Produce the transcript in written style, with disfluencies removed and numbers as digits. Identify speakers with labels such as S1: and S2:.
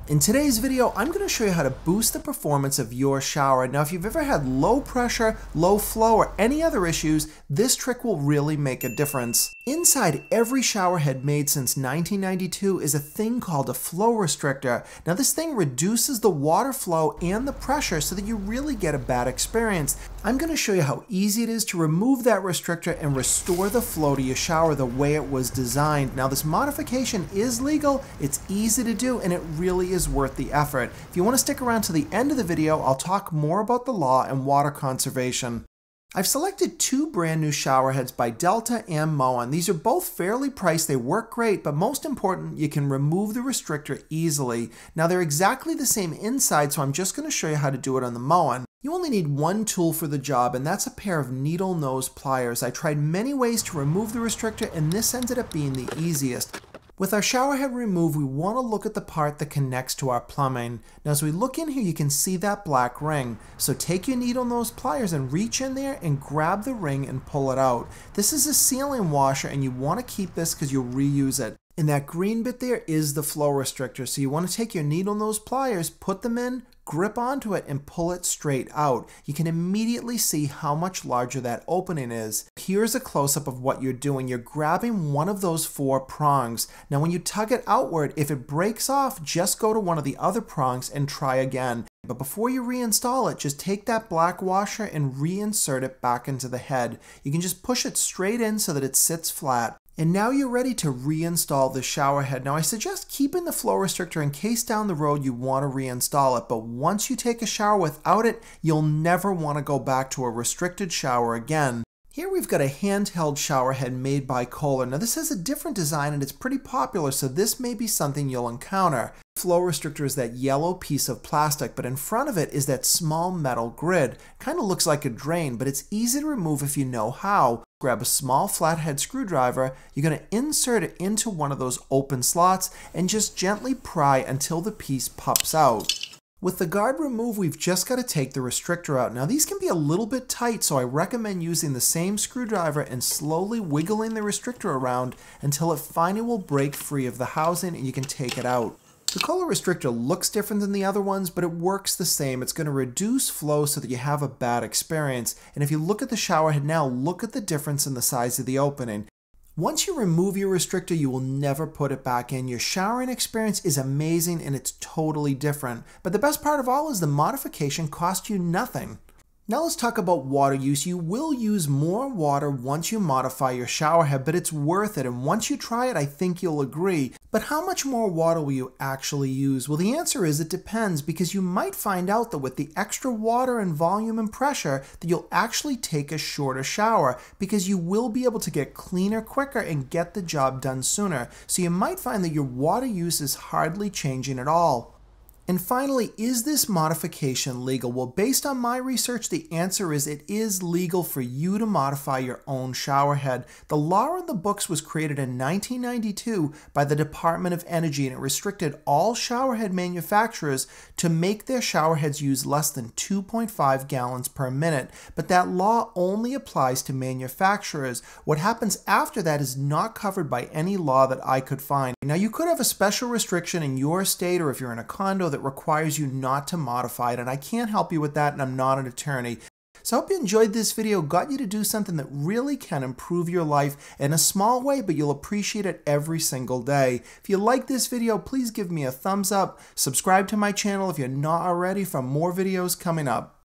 S1: In today's video, I'm going to show you how to boost the performance of your shower. Now, if you've ever had low pressure, low flow, or any other issues, this trick will really make a difference. Inside every shower head made since 1992 is a thing called a flow restrictor. Now, this thing reduces the water flow and the pressure so that you really get a bad experience. I'm going to show you how easy it is to remove that restrictor and restore the flow to your shower the way it was designed. Now, this modification is legal, it's easy to do, and it really is worth the effort. If you want to stick around to the end of the video, I'll talk more about the law and water conservation. I've selected two brand new shower heads by Delta and Moen. These are both fairly priced, they work great, but most important, you can remove the restrictor easily. Now they're exactly the same inside, so I'm just going to show you how to do it on the Moen. You only need one tool for the job, and that's a pair of needle nose pliers. I tried many ways to remove the restrictor, and this ended up being the easiest. With our shower head removed, we want to look at the part that connects to our plumbing. Now as we look in here, you can see that black ring. So take your needle nose pliers and reach in there and grab the ring and pull it out. This is a sealing washer and you want to keep this because you'll reuse it. And that green bit there is the flow restrictor. So you want to take your needle nose pliers, put them in, grip onto it, and pull it straight out. You can immediately see how much larger that opening is. Here's a close-up of what you're doing. You're grabbing one of those four prongs. Now when you tug it outward, if it breaks off, just go to one of the other prongs and try again. But before you reinstall it, just take that black washer and reinsert it back into the head. You can just push it straight in so that it sits flat. And now you're ready to reinstall the shower head. Now I suggest keeping the flow restrictor in case down the road you want to reinstall it, but once you take a shower without it, you'll never want to go back to a restricted shower again. Here we've got a handheld shower head made by Kohler. Now this has a different design and it's pretty popular, so this may be something you'll encounter. Flow restrictor is that yellow piece of plastic, but in front of it is that small metal grid. Kind of looks like a drain, but it's easy to remove if you know how. Grab a small flathead screwdriver, you're going to insert it into one of those open slots and just gently pry until the piece pops out. With the guard removed, we've just got to take the restrictor out. Now these can be a little bit tight, so I recommend using the same screwdriver and slowly wiggling the restrictor around until it finally will break free of the housing and you can take it out. The Kohler restrictor looks different than the other ones, but it works the same. It's going to reduce flow so that you have a bad experience. And if you look at the shower head now, look at the difference in the size of the opening. Once you remove your restrictor, you will never put it back in. Your showering experience is amazing and it's totally different. But the best part of all is the modification cost you nothing. Now let's talk about water use. You will use more water once you modify your shower head, but it's worth it. And once you try it, I think you'll agree. But how much more water will you actually use? Well, the answer is it depends, because you might find out that with the extra water and volume and pressure that you'll actually take a shorter shower because you will be able to get cleaner quicker and get the job done sooner. So you might find that your water use is hardly changing at all. And finally, is this modification legal? Well, based on my research, the answer is it is legal for you to modify your own shower head. The law in the books was created in 1992 by the Department of Energy, and it restricted all shower head manufacturers to make their shower heads use less than 2.5 gallons per minute. But that law only applies to manufacturers. What happens after that is not covered by any law that I could find. Now, you could have a special restriction in your state, or if you're in a condo, that requires you not to modify it, and I can't help you with that, and I'm not an attorney. So I hope you enjoyed this video, got you to do something that really can improve your life in a small way, but you'll appreciate it every single day. If you like this video, please give me a thumbs up, subscribe to my channel if you're not already for more videos coming up.